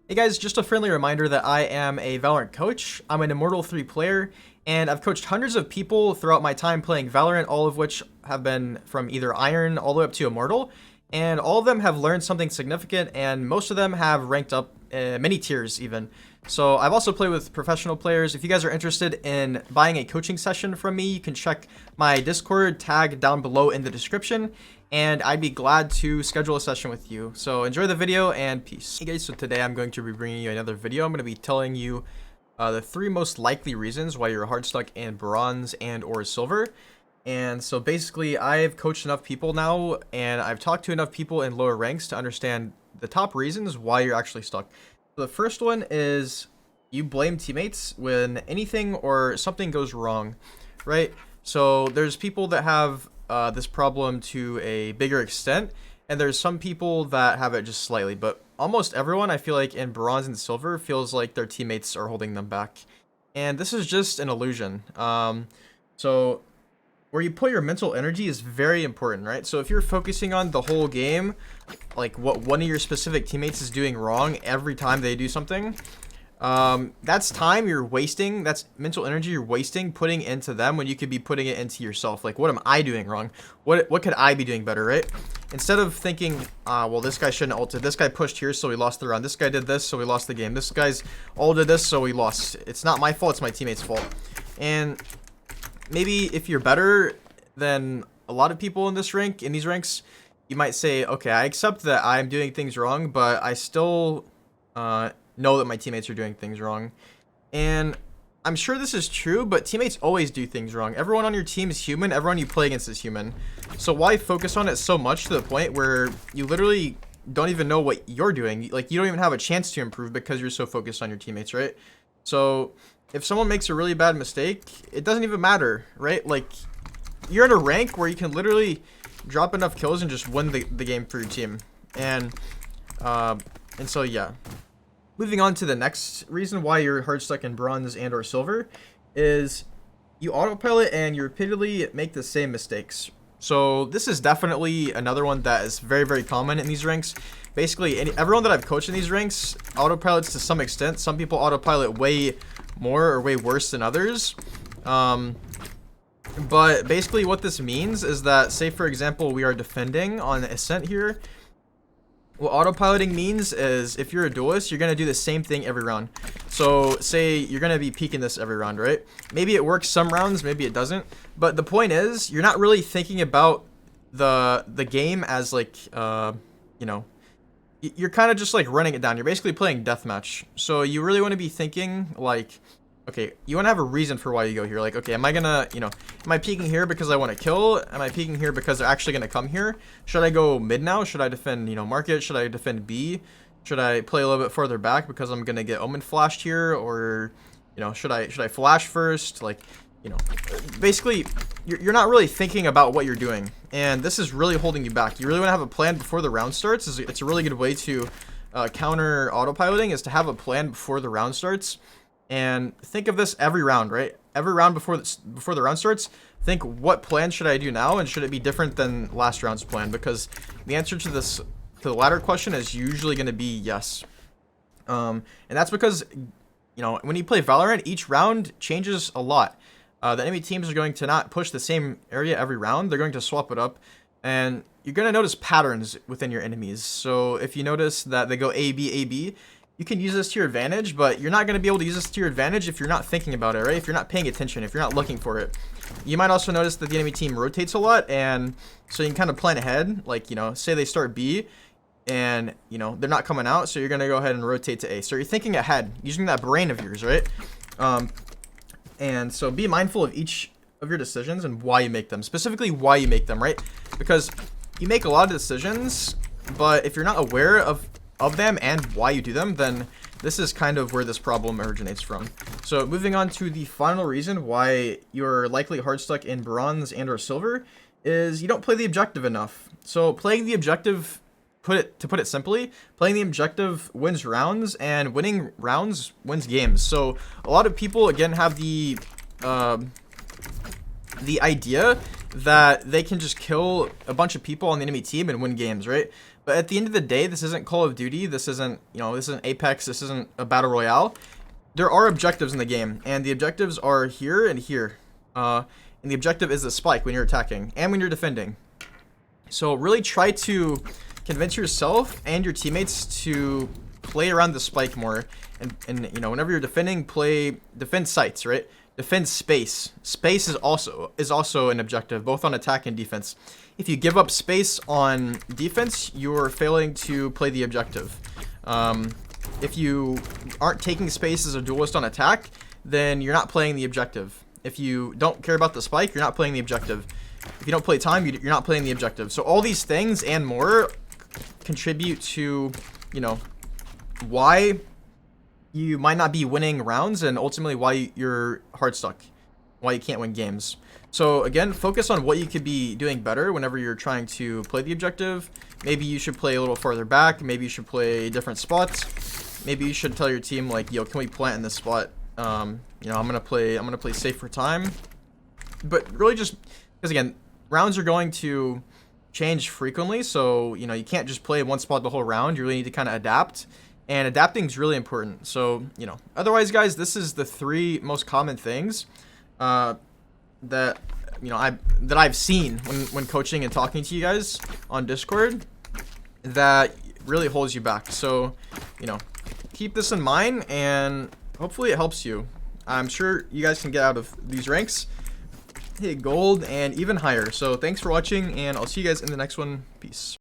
Hey guys, just a friendly reminder that I am a Valorant coach. I'm an Immortal 3 player, and I've coached hundreds of people throughout my time playing Valorant, all of which have been from either Iron all the way up to Immortal, and all of them have learned something significant, and most of them have ranked up many tiers even. So I've also played with professional players. If you guys are interested in buying a coaching session from me, you can check my Discord tag down below in the description, and I'd be glad to schedule a session with you. So enjoy the video and peace. Hey guys, so today I'm going to be bringing you another video. I'm going to be telling you the 3 most likely reasons why you're hard stuck in bronze and or silver. And so basically I've coached enough people now and I've talked to enough people in lower ranks to understand the top reasons why you're actually stuck. So the first one is you blame teammates when anything or something goes wrong, right? So there's people that have this problem to a bigger extent, and there's some people that have it just slightly, but almost everyone, I feel like, in bronze and silver feels like their teammates are holding them back, and this is just an illusion. So where you put your mental energy is very important, right? So if you're focusing on the whole game, like what one of your specific teammates is doing wrong every time they do something, that's time you're wasting, that's mental energy you're wasting putting into them when you could be putting it into yourself. Like, what am I doing wrong? What could I be doing better, right? Instead of thinking, well, this guy shouldn't ulted, this guy pushed here so we lost the round, this guy did this so we lost the game, this guy's ulted this so we lost. It's not my fault, it's my teammate's fault. And maybe if you're better than a lot of people in this rank, in these ranks, you might say, okay, I accept that I'm doing things wrong, but I still know that my teammates are doing things wrong. And I'm sure this is true, but teammates always do things wrong. Everyone on your team is human. Everyone you play against is human. So why focus on it so much to the point where you literally don't even know what you're doing? Like, you don't even have a chance to improve because you're so focused on your teammates, right? So if someone makes a really bad mistake, it doesn't even matter, right? Like, you're in a rank where you can literally drop enough kills and just win the game for your team. And so yeah. Moving on to the next reason why you're hard stuck in bronze and or silver is you autopilot and you repeatedly make the same mistakes. So this is definitely another one that is very, very common in these ranks. Basically, everyone that I've coached in these ranks autopilots to some extent. Some people autopilot way more or way worse than others. But basically what this means is that, say for example, we are defending on Ascent here. What autopiloting means is if you're a duelist, you're going to do the same thing every round. So say you're going to be peeking this every round, right? Maybe it works some rounds, maybe it doesn't. But the point is, you're not really thinking about the game as like, you know, you're kind of just like running it down. You're basically playing deathmatch. So you really want to be thinking like, okay, you want to have a reason for why you go here. Like, okay, am I gonna, you know, am I peeking here because I want to kill? Am I peeking here because they're actually gonna come here? Should I go mid now? Should I defend, you know, market? Should I defend B? Should I play a little bit further back because I'm gonna get omen flashed here? Or, you know, should I flash first? Like, you know, basically, you're not really thinking about what you're doing, and this is really holding you back. You really want to have a plan before the round starts. It's a really good way to counter autopiloting, is to have a plan before the round starts. And think of this every round, right? Every round before the round starts, think, what plan should I do now, and should it be different than last round's plan? Because the answer to the latter question is usually going to be yes. And that's because, you know, when you play Valorant, each round changes a lot. The enemy teams are going to not push the same area every round. They're going to swap it up, and you're going to notice patterns within your enemies. So if you notice that they go A, B, A, B, you can use this to your advantage, but you're not going to be able to use this to your advantage if you're not thinking about it, right? If you're not paying attention, if you're not looking for it. You might also notice that the enemy team rotates a lot, and so you can kind of plan ahead. Like, you know, say they start B, and, you know, they're not coming out, so you're going to go ahead and rotate to A. So you're thinking ahead, using that brain of yours, right? And so be mindful of each of your decisions and why you make them. Specifically, why you make them, right? Because you make a lot of decisions, but if you're not aware of them and why you do them, then this is kind of where this problem originates from. So moving on to the final reason why you're likely hard stuck in bronze and or silver is you don't play the objective enough. So playing the objective, to put it simply, playing the objective wins rounds, and winning rounds wins games. So a lot of people, again, have the idea that they can just kill a bunch of people on the enemy team and win games, right? But at the end of the day, this isn't Call of Duty. This isn't, this isn't Apex. This isn't a battle royale. There are objectives in the game, and the objectives are here and here. And the objective is the spike when you're attacking and when you're defending. So really try to convince yourself and your teammates to play around the spike more. And whenever you're defending, defend sites, right? Defend space. Space is also an objective, both on attack and defense. If you give up space on defense, you're failing to play the objective. If you aren't taking space as a duelist on attack, then you're not playing the objective. If you don't care about the spike, you're not playing the objective. If you don't play time, you're not playing the objective. So all these things and more contribute to, why you might not be winning rounds, and ultimately why you're hard stuck, why you can't win games. So again, focus on what you could be doing better whenever you're trying to play the objective. Maybe you should play a little farther back. Maybe you should play different spots. Maybe you should tell your team like, yo, can we plant in this spot? I'm gonna play safe for time. But really just because again, rounds are going to change frequently, so you can't just play one spot the whole round. You really need to kind of adapt. And adapting is really important. So, otherwise, guys, this is the 3 most common things that I've seen when coaching and talking to you guys on Discord that really holds you back. So, keep this in mind, and hopefully it helps you. I'm sure you guys can get out of these ranks, hit gold, and even higher. So, thanks for watching, and I'll see you guys in the next one. Peace.